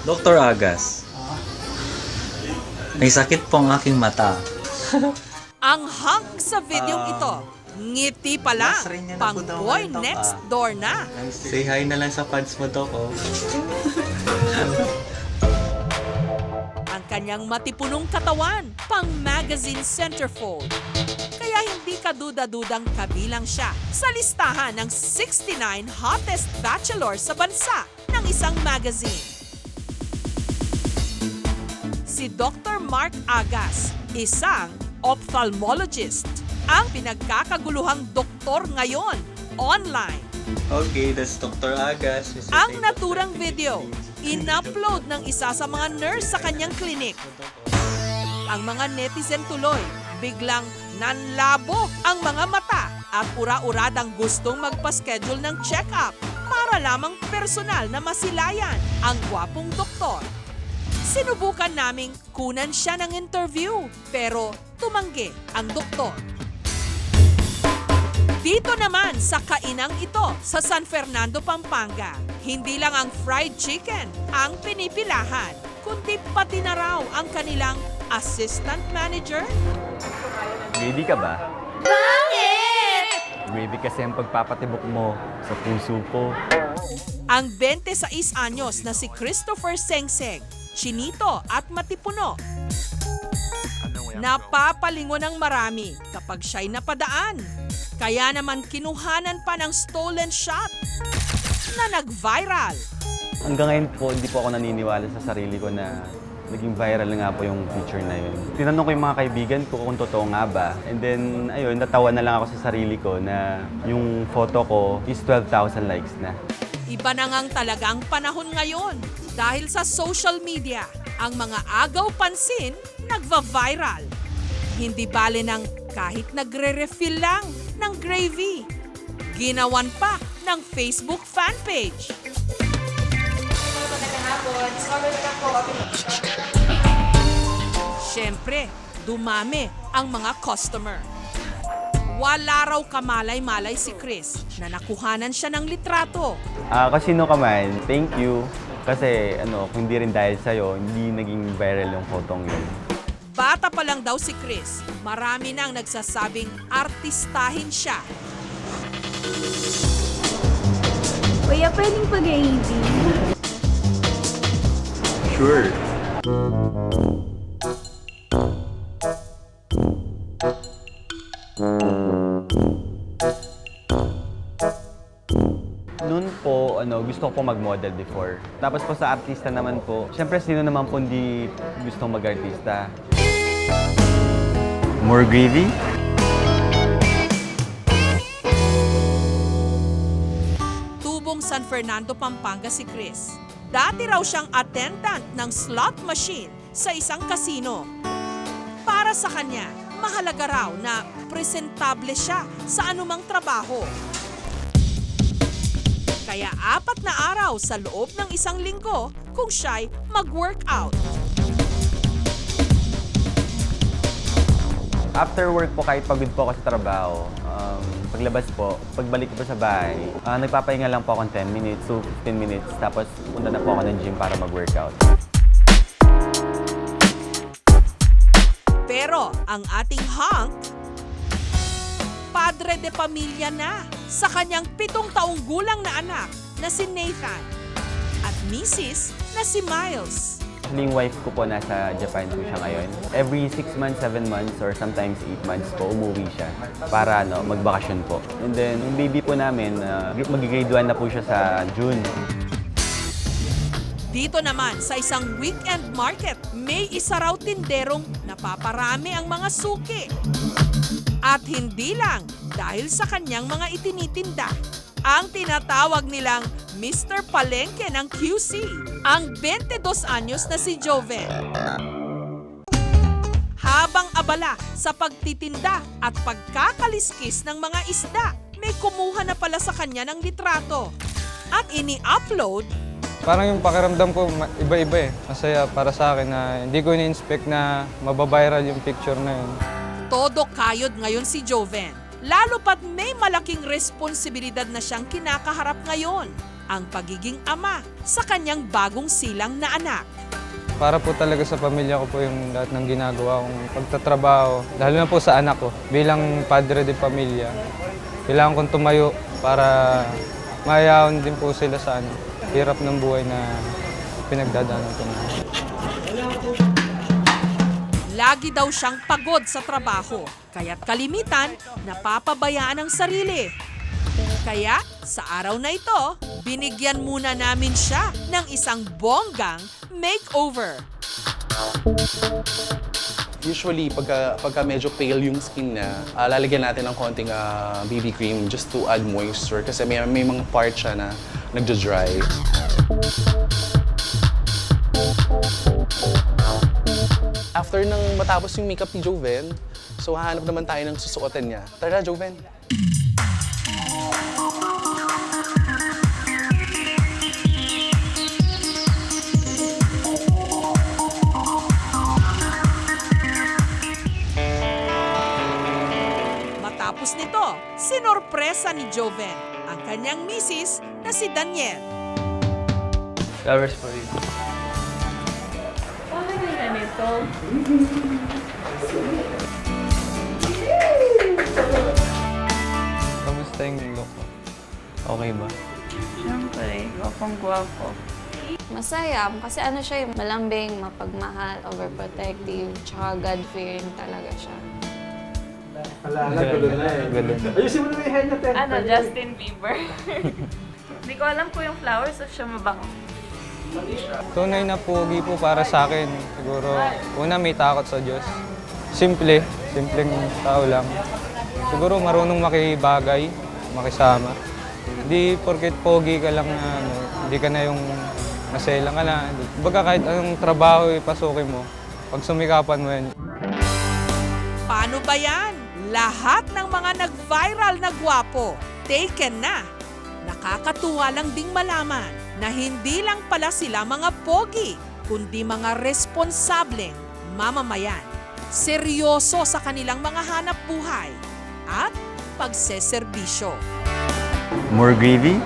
Dr. Agas, may sakit po ang aking mata. Ang hunk sa videong ito, ngiti pa lang, last rin niya na pang po daw boy ngayon, Doc, next door na. Say hi na lang sa fans mo, Doc. Oh. Ang kanyang matipunong katawan, pang magazine centerfold. Kaya hindi kaduda-dudang kabilang siya sa listahan ng 69 hottest bachelor sa bansa ng isang magazine. Si Dr. Mark Agas, isang ophthalmologist, ang pinagkakaguluhang doktor ngayon online. Okay, that's Dr. Agas. Ang naturang video, in-upload ng isa sa mga nurse sa kanyang klinik. Ang mga netizen tuloy, biglang nanlabo ang mga mata at ura-uradang gustong magpa-schedule ng check-up para lamang personal na masilayan ang gwapong doktor. Sinubukan naming kunan siya ng interview pero tumanggi ang doktor. Dito naman sa kainang ito sa San Fernando, Pampanga, hindi lang ang fried chicken ang pinipilahan, kundi pati na raw ang kanilang assistant manager. Ready ka ba? Bakit? Gravy kasi ang pagpapatibok mo sa puso ko. Ang 26 anyos na si Christopher Sengseng, chinito at matipuno. Napapalingon ng marami kapag siya'y napadaan. Kaya naman kinuhanan pa ng stolen shot na nag-viral. Hanggang ngayon po, hindi po ako naniniwala sa sarili ko na naging viral nga po yung picture na yun. Tinanong ko yung mga kaibigan ko kung totoo nga ba. And then, ayun, natawa na lang ako sa sarili ko na yung photo ko is 12,000 likes na. Iba na ngang talagang panahon ngayon dahil sa social media, ang mga agaw pansin nagva-viral. Hindi bale ng kahit nagre-refill lang ng gravy. Ginawan pa ng Facebook fanpage. Siyempre, dumami ang mga customer. Wala raw kamalay-malay si Chris na nakuhanan siya ng litrato. Kung sino ka man, thank you. Kasi kung hindi rin dahil sa'yo, hindi naging viral yung photong yun. Bata pa lang daw si Chris, marami nang nagsasabing artistahin siya. Kuya, pwedeng pag-gravy? Sure. Noon po, gusto ko po mag-model before. Tapos po sa artista naman po, syempre sino naman po hindi gusto mag-artista? More gravy? Tubong San Fernando, Pampanga si Chris. Dati raw siyang attendant ng slot machine sa isang casino. Para sa kanya, mahalaga raw na presentable siya sa anumang trabaho. Kaya 4 na araw sa loob ng isang linggo kung siya'y mag-workout. After work po, kahit pagod po ako sa trabaho, paglabas po, pagbalik ko po sa bahay, nagpapahinga lang po ako ng 10 minutes to 15 minutes, tapos punta na po ako ng gym para mag-workout. Pero ang ating hunk, padre de pamilya na sa kanyang 7 taong gulang na anak na si Nathan at misis na si Miles. Actually, yung wife ko po nasa Japan po siya ngayon. Every 6 months, 7 months, or sometimes 8 months po, umuwi siya para magbakasyon po. And then, yung baby po namin, mag-grade 1 na po siya sa June. Dito naman sa isang weekend market, may isa raw tinderong napaparami ang mga suki. At hindi lang dahil sa kanyang mga itinitinda. Ang tinatawag nilang Mr. Palengke ng QC, ang 22 anyos na si Joven. Habang abala sa pagtitinda at pagkakaliskis ng mga isda, may kumuha na pala sa kanya ng litrato. At ini-upload. Parang yung pakiramdam ko iba-iba eh. Masaya para sa akin na hindi ko ini-inspect na mababiral yung picture na yun. Todo kayod ngayon si Joven. Lalo pat may malaking responsibilidad na siyang kinakaharap ngayon. ang pagiging ama sa kanyang bagong silang na anak. Para po talaga sa pamilya ko po yung lahat ng ginagawa kong pagtatrabaho, lalo na po sa anak ko. Bilang padre de pamilya, kailangan kong tumayo para mayayaon din po sila sa hirap ng buhay na pinagdadaanan ko na. Lagi daw siyang pagod sa trabaho, kaya't kalimitan napapabayaan ang sarili. Kaya sa araw na ito, binigyan muna namin siya ng isang bonggang makeover. Usually, pagka medyo pale yung skin na, lalagyan natin ng konting BB cream just to add moisture kasi may mga part siya na nagja-dry. After nang matapos yung makeup ni Joven, so hahanap naman tayo ng susuotan niya. Tara, Joven! Matapos nito, sinorpresa ni Joven ang kanyang misis na si Daniel. Flowers for you. Kamusta yung look ko? Okay ba? Siyempre, gwapong-gwapo. Masaya kasi ano siya, malambing, mapagmahal, overprotective, tsaka God-fearing talaga siya. Ano, Justin Bieber. Hindi ko alam kung yung flowers o siya mabango. Tunay na pogi po para sa akin. Siguro, una may takot sa Diyos. Simpleng tao lang. Siguro marunong makibagay, makisama. Hindi porket pogi ka lang na hindi ka na yung masela ka na. Baga kahit anong trabaho ipasukin mo, pag sumikapan mo yan. Paano ba yan? Lahat ng mga nag-viral na gwapo, taken na. Nakakatuwa lang ding malaman na hindi lang pala sila mga pogi, kundi mga responsableng mamamayan. Seryoso sa kanilang mga hanap buhay at pagseserbisyo. More gravy?